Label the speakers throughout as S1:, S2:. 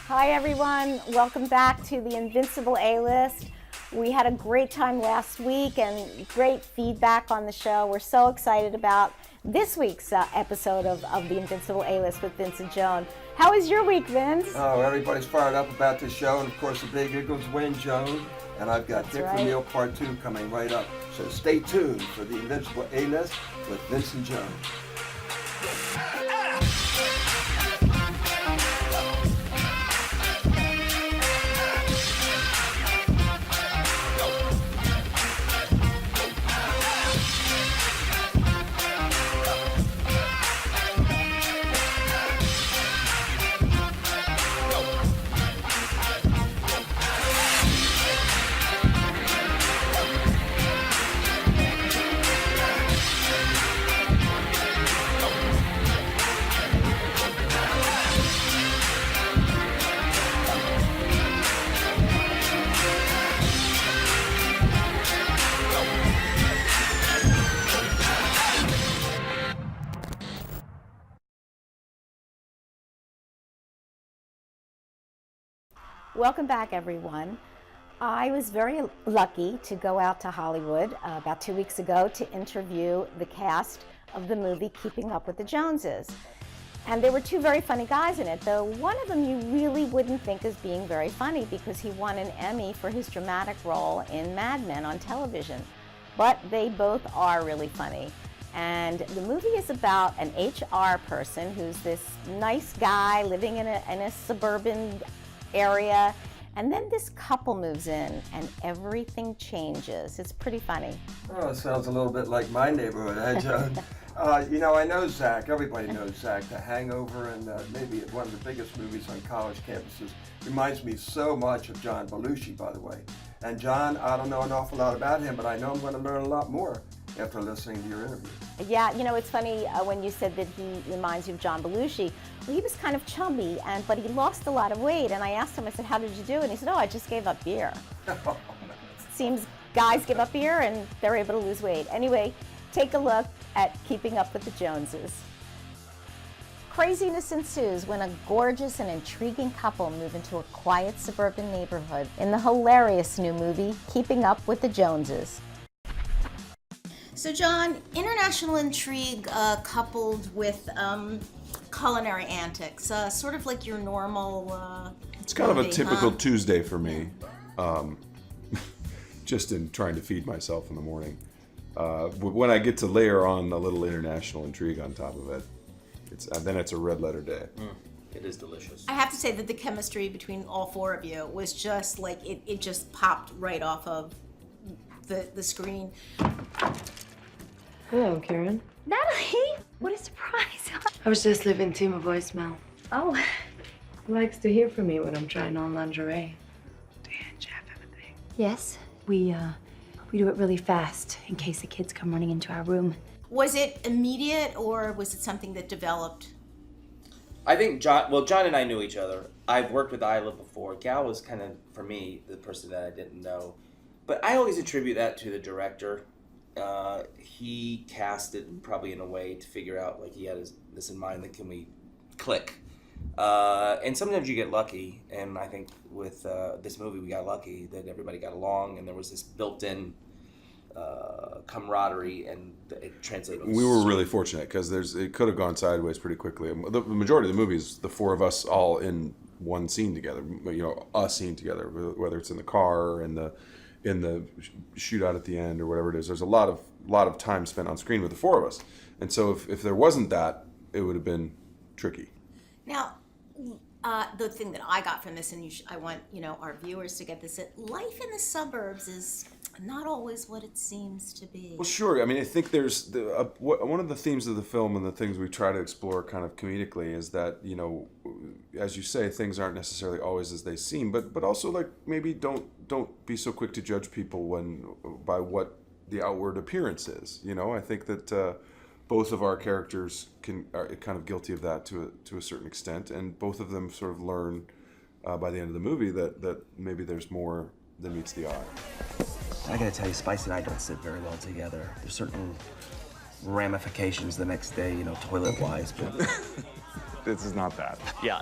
S1: Hi everyone, welcome back to the Invincible A List. We had a great time last week and great feedback on the show. We're so excited about this week's episode of the Invincible A List with Vince and Joan. How was your week, Vince?
S2: Oh, everybody's fired up about this show, and of course the big Eagles win, Joan. And I've got Dick for Meal Part 2 coming right up. So stay tuned for the Invincible A List with Vince and Joan.
S1: Welcome back, everyone. I was very lucky to go out to Hollywood about 2 weeks ago to interview the cast of the movie Keeping Up with the Joneses. And there were two very funny guys in it, though one of them you really wouldn't think is being very funny because he won an Emmy for his dramatic role in Mad Men on television. But they both are really funny. And the movie is about an HR person who's this nice guy living in a suburban area, and then this couple moves in and everything changes. It's pretty funny.
S2: Oh, it sounds a little bit like my neighborhood, eh, Joan? You know, I know Zach. Everybody knows Zach. The Hangover and maybe one of the biggest movies on college campuses. Reminds me so much of John Belushi, by the way. And John, I don't know an awful lot about him, but I know I'm going to learn a lot more after listening to your interview.
S1: Yeah, you know, it's funny when you said that he reminds you of John Belushi. Well, he was kind of chubby, but he lost a lot of weight. And I asked him, I said, how did you do? And he said, oh, I just gave up beer. It seems guys give up beer and they're able to lose weight. Anyway, take a look at Keeping Up with the Joneses. Craziness ensues when a gorgeous and intriguing couple move into a quiet suburban neighborhood in the hilarious new movie, Keeping Up with the Joneses. So, John, international intrigue coupled with culinary antics, sort of like your normal
S3: It's kind of a typical Tuesday for me, just in trying to feed myself in the morning. When I get to layer on a little international intrigue on top of it, then it's a red letter day.
S4: It is delicious.
S1: I have to say that the chemistry between all four of you was just like, it just popped right off of the screen.
S5: Hello, Karen.
S6: Natalie! What a surprise.
S5: I was just leaving Tim a voicemail.
S6: Oh.
S5: He likes to hear from me when I'm trying on lingerie. Do you and Jeff have a thing?
S6: Yes, we do it really fast in case the kids come running into our room.
S1: Was it immediate or was it something that developed?
S4: I think John and I knew each other. I've worked with Isla before. Gal was kind of, for me, the person that I didn't know. But I always attribute that to the director. He cast it probably in a way to figure out, like, he had this in mind, that can we click? And sometimes you get lucky, and I think with this movie we got lucky that everybody got along, and there was this built-in camaraderie, and it translated.
S3: We were really fortunate because it could have gone sideways pretty quickly. The majority of the movie is the four of us all in one scene together. You know, a scene together, whether it's in the car or in the shootout at the end or whatever it is. There's a lot of time spent on screen with the four of us, and so if there wasn't that, it would have been tricky.
S1: Now, the thing that I got from this, and I want our viewers to get this, that life in the suburbs is not always what it seems to be.
S3: Well, sure. I mean, I think there's one of the themes of the film and the things we try to explore kind of comedically is that, as you say, things aren't necessarily always as they seem, but also, like, maybe don't be so quick to judge people by what the outward appearance is. I think that both of our characters are kind of guilty of that to a certain extent, and both of them sort of learn by the end of the movie that maybe there's more than meets the eye.
S7: I gotta tell you, Spice and I don't sit very well together. There's certain ramifications the next day, toilet-wise, but
S3: this is not that.
S8: Yeah.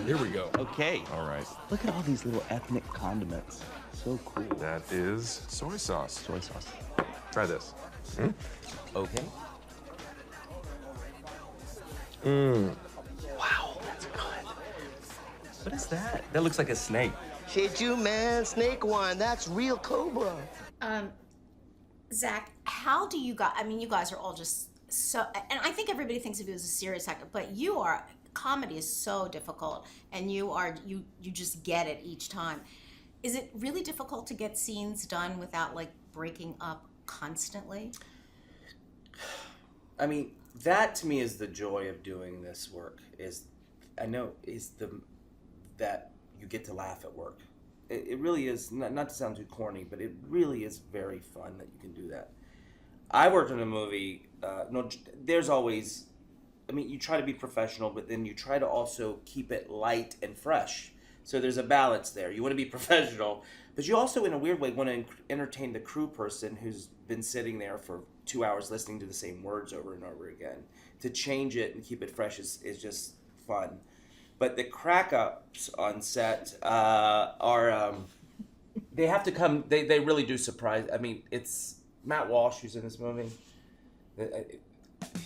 S3: Here we go.
S8: Okay.
S3: All right.
S7: Look at all these little ethnic condiments. So cool.
S3: That is soy sauce.
S7: Soy sauce.
S3: Try this.
S8: Okay.
S7: Wow, that's good.
S8: What is that? That looks like a snake.
S9: Shit, you man, snake wine. That's real cobra.
S10: Zach, how do you guys? I mean, you guys are all just so. And I think everybody thinks of you as a serious actor, but you are. Comedy is so difficult, and you just get it each time. Is it really difficult to get scenes done without like breaking up constantly?
S4: I mean, that to me is the joy of doing this work. That you get to laugh at work. It really is, not to sound too corny, but it really is very fun that you can do that. I worked in a movie, there's always, I mean, you try to be professional, but then you try to also keep it light and fresh. So there's a balance there. You want to be professional, but you also, in a weird way, want to entertain the crew person who's been sitting there for 2 hours listening to the same words over and over again. To change it and keep it fresh is just fun. But the crack-ups on set are, they have to come, they really do surprise. I mean, it's Matt Walsh who's in this movie.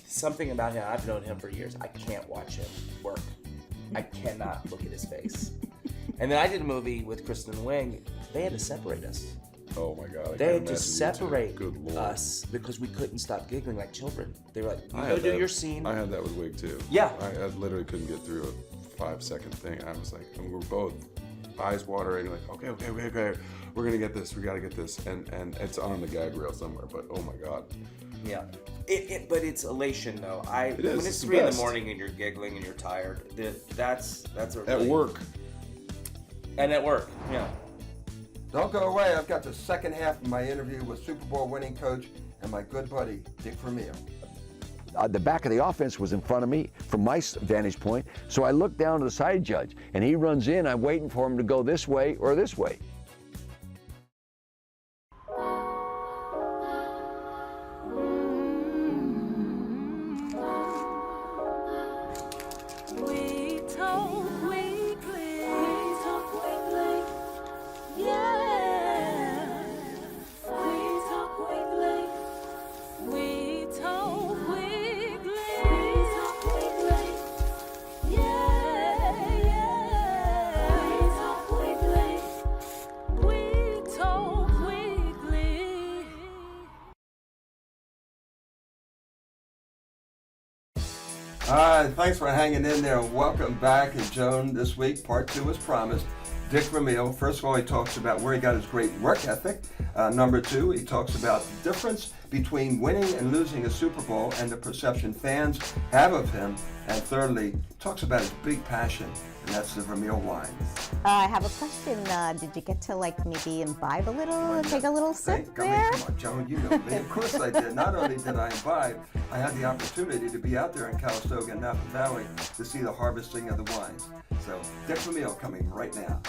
S4: Something about him, I've known him for years. I can't watch him work. I cannot look at his face. And then I did a movie with Kristen Wiig. They had to separate us.
S3: Oh my God.
S4: They had to separate us because we couldn't stop giggling like children. They were like, you go do your scene.
S3: I had that with Wig too.
S4: Yeah.
S3: I literally couldn't get through a 5-second thing. I was like, and we were both eyes watering, like, okay, we're gonna get this, we gotta get this. And it's on the gag reel somewhere, but oh my God.
S4: Yeah. But it's elation though.
S3: It is.
S4: When it's 3 in the morning and you're giggling and you're tired, that's a really...
S3: At work.
S4: And at work, yeah.
S2: Don't go away. I've got the second half of my interview with Super Bowl winning coach and my good buddy, Dick Vermeil.
S11: The back of the offense was in front of me from my vantage point, so I looked down to the side judge, and he runs in. I'm waiting for him to go this way or this way.
S2: All right, thanks for hanging in there. Welcome back. And Joan, this week, part 2 as promised. Dick Vermeil, first of all, he talks about where he got his great work ethic. Number 2, he talks about the difference between winning and losing a Super Bowl and the perception fans have of him. And thirdly, talks about his big passion, and that's the Vermeil wine.
S1: I have a question. Did you get to maybe imbibe a little and take a little sip there?
S2: Come on, Joan, you know me. Of course I did. Not only did I imbibe, I had the opportunity to be out there in Calistoga and Napa Valley to see the harvesting of the wines. So, Dick Vermeil coming right now.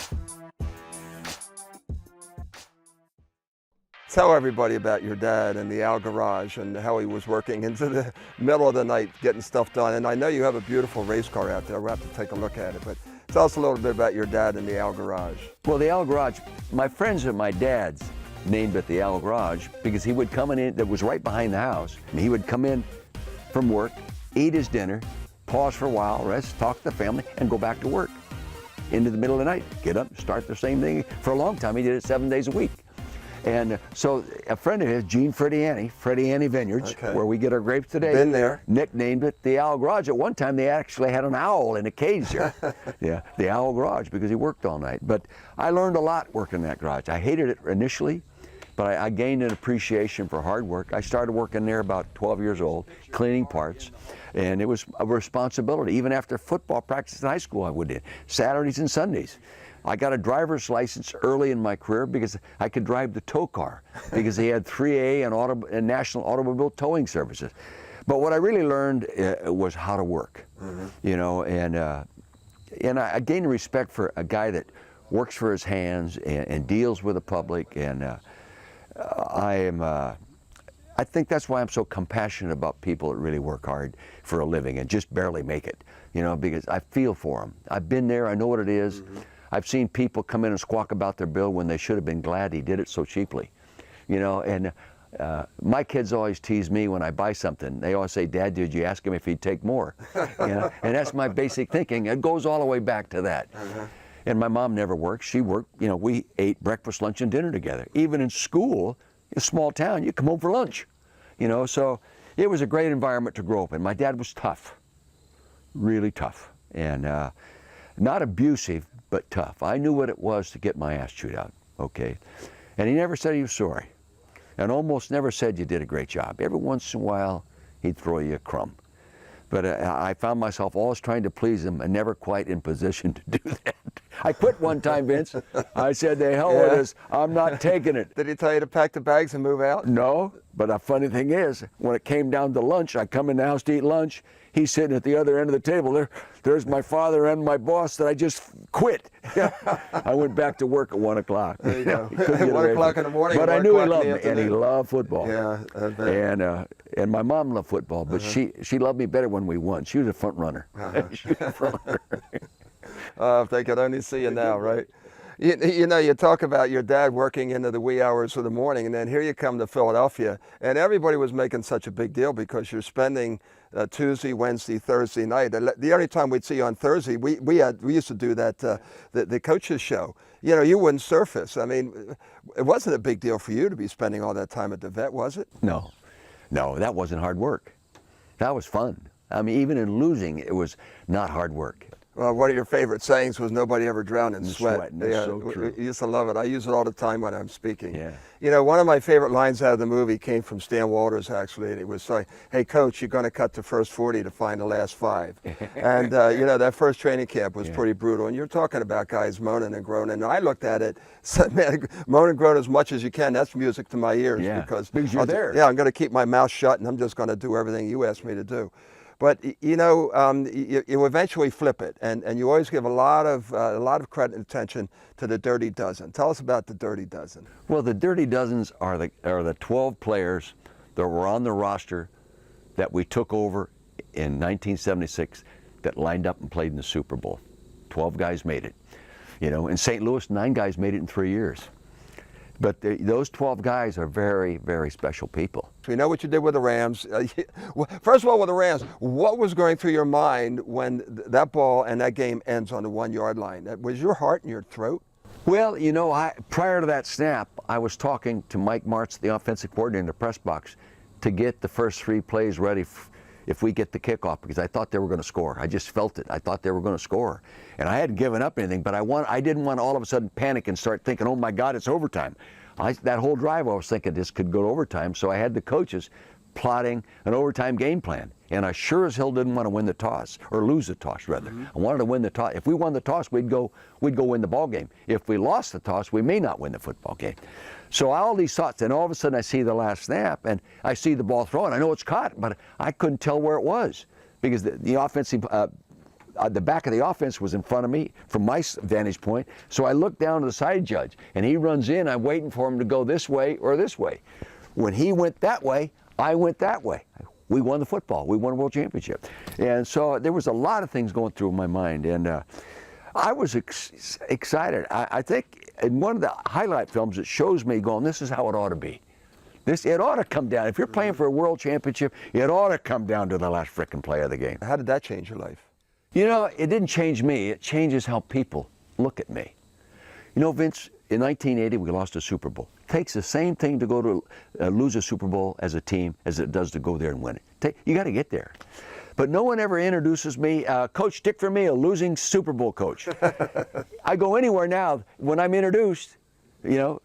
S2: Tell everybody about your dad and the Al Garage and how he was working into the middle of the night getting stuff done. And I know you have a beautiful race car out there. We'll have to take a look at it. But tell us a little bit about your dad and the Al Garage.
S11: Well, the Al Garage, my friends and my dad's named it the Al Garage because he would come in, that was right behind the house, and he would come in from work, eat his dinner, pause for a while, rest, talk to the family, and go back to work. Into the middle of the night, get up, start the same thing. For a long time, he did it 7 days a week. And so a friend of his, Gene Freddie Annie Vineyards, where we get our grapes today.
S2: Been there.
S11: Nicknamed it the Owl Garage. At one time, they actually had an owl in a cage there. Yeah, the Owl Garage, because he worked all night. But I learned a lot working in that garage. I hated it initially, but I gained an appreciation for hard work. I started working there about 12 years old, cleaning parts, and it was a responsibility. Even after football practice in high school, I would do Saturdays and Sundays. I got a driver's license early in my career because I could drive the tow car because they had 3A and National Automobile Towing Services. But what I really learned was how to work, you know, and I gained respect for a guy that works for his hands and deals with the public. And I I think that's why I'm so compassionate about people that really work hard for a living and just barely make it, you know, because I feel for them. I've been there, I know what it is. I've seen people come in and squawk about their bill when they should have been glad he did it so cheaply, you know, and my kids always tease me when I buy something. They always say, Dad, did you ask him if he'd take more? You know? And that's my basic thinking. It goes all the way back to that. And my mom never worked. She worked, you know, we ate breakfast, lunch, and dinner together. Even in school, in a small town, you come home for lunch, you know, so it was a great environment to grow up in. My dad was tough, really tough, and not abusive, but tough. I knew what it was to get my ass chewed out, okay? And he never said he was sorry. And almost never said you did a great job. Every once in a while, he'd throw you a crumb. But I found myself always trying to please him and never quite in position to do that. I quit one time, Vince. I said, the hell with this, I'm not taking it.
S2: Did he tell you to pack the bags and move out?
S11: No, but the funny thing is, when it came down to lunch, I come in the house to eat lunch, he's sitting at the other end of the table. There's my father and my boss that I just quit. I went back to work at 1 o'clock.
S2: There you go. 1 o'clock in the morning.
S11: But I knew he loved me, and he loved football.
S2: Yeah, I bet.
S11: And my mom loved football, but she loved me better when we won. She was a front runner. She was a front runner.
S2: If they could only see you now, right? You know, you talk about your dad working into the wee hours of the morning, and then here you come to Philadelphia, and everybody was making such a big deal because you're spending Tuesday, Wednesday, Thursday night. The only time we'd see you on Thursday, we used to do that, the coaches show. You know, you wouldn't surface. I mean, it wasn't a big deal for you to be spending all that time at the vet, was it?
S11: No, that wasn't hard work. That was fun. I mean, even in losing, it was not hard work.
S2: Well, one of your favorite sayings was "Nobody ever drowned in sweat."
S11: That's so true.
S2: I used to love it. I use it all the time when I'm speaking.
S11: Yeah.
S2: You know, one of my favorite lines out of the movie came from Stan Walters, actually, and it was like, "Hey, coach, you're going to cut the first 40 to find the last 5." And, you know, that first training camp was pretty brutal. And you're talking about guys moaning and groaning. And I looked at it, said, man, moan and groan as much as you can. That's music to my ears.
S11: Because you're there.
S2: Yeah, I'm going to keep my mouth shut, and I'm just going to do everything you asked me to do. But you know, you eventually flip it, and you always give a lot of credit and attention to the Dirty Dozen. Tell us about the Dirty Dozen.
S11: Well, the Dirty Dozens are the 12 players that were on the roster that we took over in 1976 that lined up and played in the Super Bowl. 12 guys made it. You know, in St. Louis, 9 guys made it in 3 years. But those 12 guys are very, very special people.
S2: We know what you did with the Rams. First of all, with the Rams, what was going through your mind when that ball and that game ends on the 1 yard line? Was your heart in your throat?
S11: Well, you know, prior to that snap, I was talking to Mike Martz, the offensive coordinator in the press box, to get the first 3 plays ready if we get the kickoff, because I thought they were going to score. I just felt it. I thought they were going to score. And I hadn't given up anything, but I didn't want to all of a sudden panic and start thinking, oh my God, it's overtime. That whole drive I was thinking this could go to overtime, so I had the coaches plotting an overtime game plan. And I sure as hell didn't want to win the toss, or lose the toss rather. I wanted to win the toss. If we won the toss, we'd go win the ball game. If we lost the toss, we may not win the football game. So all these thoughts, and all of a sudden I see the last snap, and I see the ball thrown. I know it's caught, but I couldn't tell where it was because the offensive, the back of the offense was in front of me from my vantage point. So I looked down to the side judge, and he runs in. I'm waiting for him to go this way or this way. When he went that way, I went that way. We won the football. We won a world championship. And so there was a lot of things going through my mind, and I was excited. I think in one of the highlight films, it shows me going, this is how it ought to be. It ought to come down. If you're playing for a world championship, it ought to come down to the last frickin' play of the game.
S2: How did that change your life?
S11: You know, it didn't change me. It changes how people look at me. You know, Vince, in 1980, we lost a Super Bowl. It takes the same thing to go to lose a Super Bowl as a team as it does to go there and win it. You got to get there. But no one ever introduces me, Coach Dick Vermeil, losing Super Bowl coach. I go anywhere now, when I'm introduced, you know,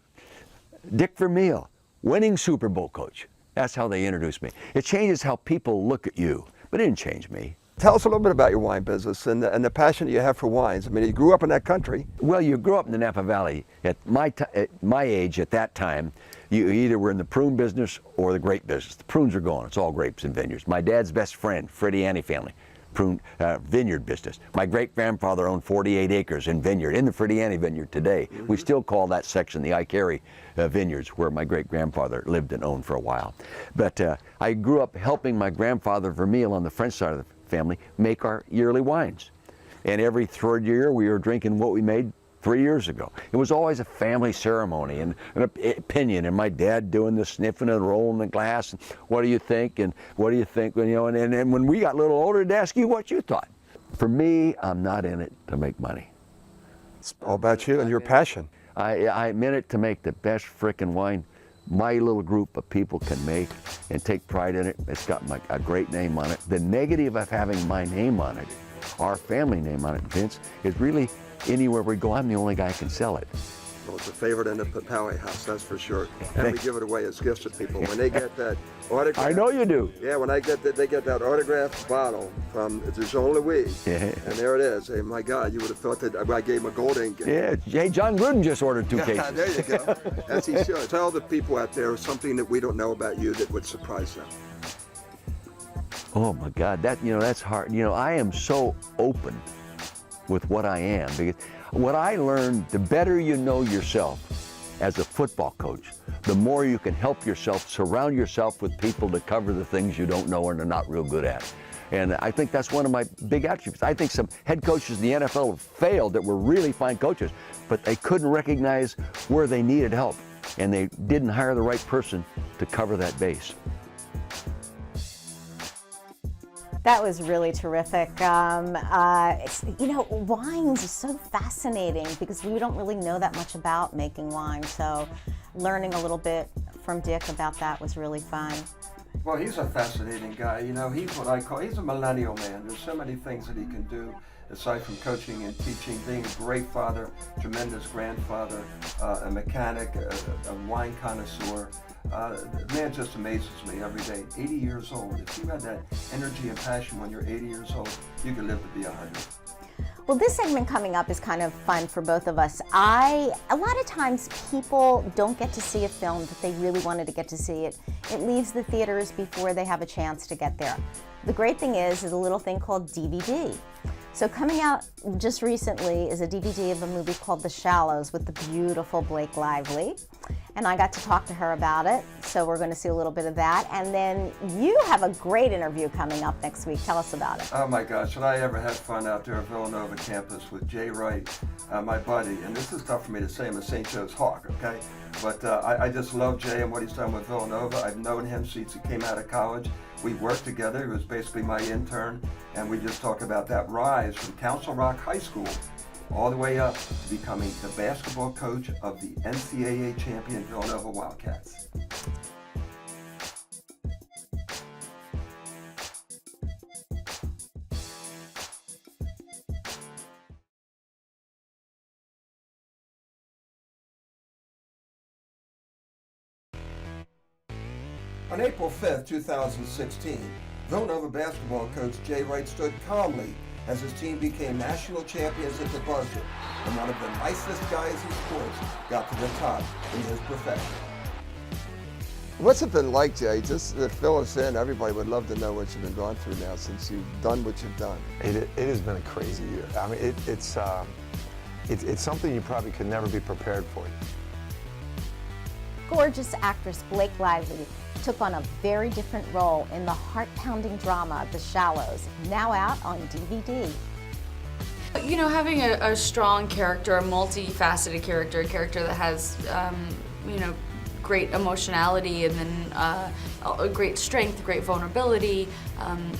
S11: Dick Vermeil, winning Super Bowl coach. That's how they introduce me. It changes how people look at you, but it didn't change me.
S2: Tell us a little bit about your wine business and the passion you have for wines. I mean, you grew up in that country.
S11: Well, you grew up in the Napa Valley. At my age, at that time, you either were in the prune business or the grape business. The prunes are gone. It's all grapes and vineyards. My dad's best friend, Freddie Annie family, vineyard business. My great-grandfather owned 48 acres in vineyard, in the Frediani vineyard today. We still call that section the Icari vineyards, where my great-grandfather lived and owned for a while. But I grew up helping my grandfather Vermeil on the French side of the family make our yearly wines. And every third year we were drinking what we made 3 years ago. It was always a family ceremony and an opinion, and my dad doing the sniffing and rolling the glass. And what do you think? And what do you think? You know, and when we got a little older, they'd ask you what you thought. For me, I'm not in it to make money.
S2: It's all about you and your passion.
S11: I'm in it to make the best frickin' wine my little group of people can make and take pride in it. It's got a great name on it. The negative of having my name on it, our family name on it, Vince, is really anywhere we go, I'm the only guy who can sell it.
S2: Well, it's a favorite in the Papali house, that's for sure. And we give it away as gifts to people. When they get that autograph.
S11: I know you do.
S2: Yeah, when they get that autographed bottle from Joan Louis, and there it is. Hey, my God, you would have thought that I gave him a gold ink.
S11: Yeah, hey, John Gruden just ordered 2 cases.
S2: There you go. As he should. Tell the people out there something that we don't know about you that would surprise them.
S11: Oh my God, that's hard. I am so open with what I am, because what I learned, the better you know yourself as a football coach, the more you can help yourself, surround yourself with people to cover the things you don't know and are not real good at. And I think that's one of my big attributes. I think some head coaches in the NFL have failed that were really fine coaches, but they couldn't recognize where they needed help, and they didn't hire the right person to cover that base.
S1: That was really terrific. Wines is so fascinating because we don't really know that much about making wine. So learning a little bit from Dick about that was really fun.
S2: Well, he's a fascinating guy. He's what I call, he's a millennial man. There's so many things that he can do aside from coaching and teaching, being a great father, tremendous grandfather, a mechanic, a wine connoisseur. The man just amazes me every day. 80 years old. If you had that energy and passion when you're 80 years old, you could live to be 100.
S1: Well, this segment coming up is kind of fun for both of us. A lot of times people don't get to see a film that they really wanted to get to see it. It leaves the theaters before they have a chance to get there. The great thing is a little thing called DVD. So coming out just recently is a DVD of a movie called The Shallows with the beautiful Blake Lively. And I got to talk to her about it, so we're going to see a little bit of that. And then you have a great interview coming up next week. Tell us about it.
S2: Oh my gosh, did I ever have fun out there at Villanova campus with Jay Wright, my buddy. And this is tough for me to say, I'm a St. Joe's Hawk, okay? But I just love Jay and what he's done with Villanova. I've known him since he came out of college. We worked together. He was basically my intern. And we just talk about that rise from Council Rock High School all the way up to becoming the basketball coach of the NCAA champion Villanova Wildcats. On April 5th, 2016, Villanova basketball coach Jay Wright stood calmly as his team became national champions at the buzzer, and one of the nicest guys in sports got to the top in his profession. What's it been like, Jay? Just to fill us in, everybody would love to know what you've been going through now since you've done what you've done.
S12: It has been a crazy year. I mean, it's something you probably could never be prepared for.
S1: Gorgeous actress Blake Lively took on a very different role in the heart-pounding drama The Shallows, now out on DVD.
S13: Having a strong character, a multifaceted character, a character that has, great emotionality and then a great strength, great vulnerability,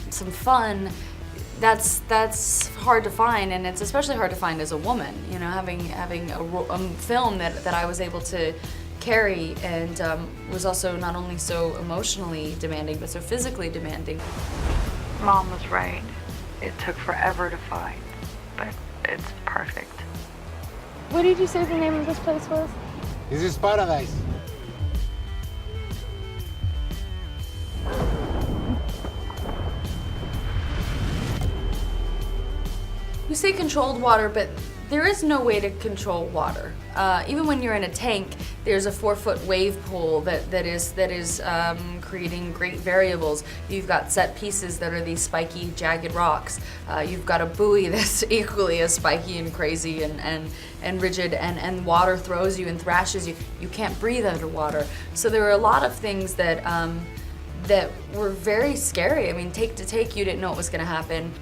S13: some fun, that's hard to find, and it's especially hard to find as a woman. Having a film that I was able to carry and was also not only so emotionally demanding but so physically demanding.
S5: Mom was right. It took forever to find, but it's perfect.
S14: What did you say the name of this place was?
S15: This is paradise.
S13: We say controlled water, but there is no way to control water. Even when you're in a tank, there's a 4-foot wave pool that is creating great variables. You've got set pieces that are these spiky, jagged rocks. You've got a buoy that's equally as spiky and crazy and rigid, and water throws you and thrashes you. You can't breathe underwater. So there were a lot of things that that were very scary. I mean, take to take, you didn't know what was going to happen.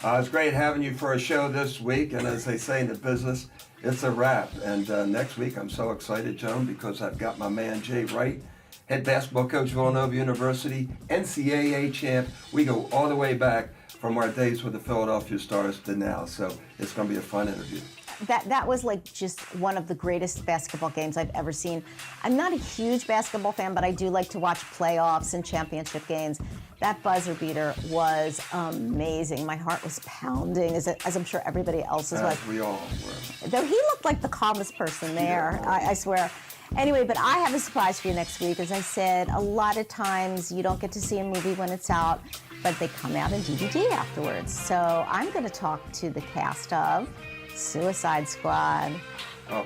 S2: It's great having you for a show this week, and as they say in the business, it's a wrap. And next week, I'm so excited, Joan, because I've got my man Jay Wright, head basketball coach, Villanova University, NCAA champ. We go all the way back from our days with the Philadelphia Stars to now, so it's going to be a fun interview.
S1: That was like just one of the greatest basketball games I've ever seen. I'm not a huge basketball fan, but I do like to watch playoffs and championship games. That buzzer beater was amazing. My heart was pounding, as I'm sure everybody else's was.
S2: We all were.
S1: Though he looked like the calmest person there, I swear. Anyway, but I have a surprise for you next week. As I said, a lot of times you don't get to see a movie when it's out, but they come out in DVD afterwards. So I'm going to talk to the cast of Suicide Squad.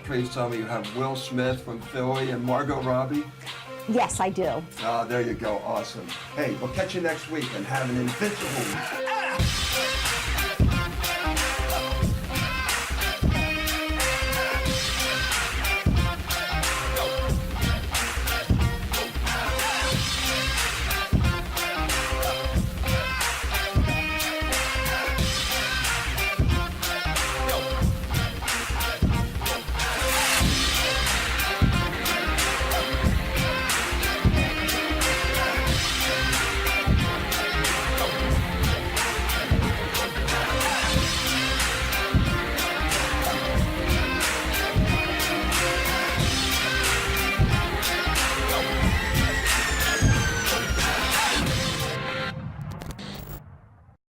S2: Please tell me you have Will Smith from Philly and Margot Robbie.
S1: Yes, I do.
S2: There you go. Awesome. Hey, we'll catch you next week and have an invincible week.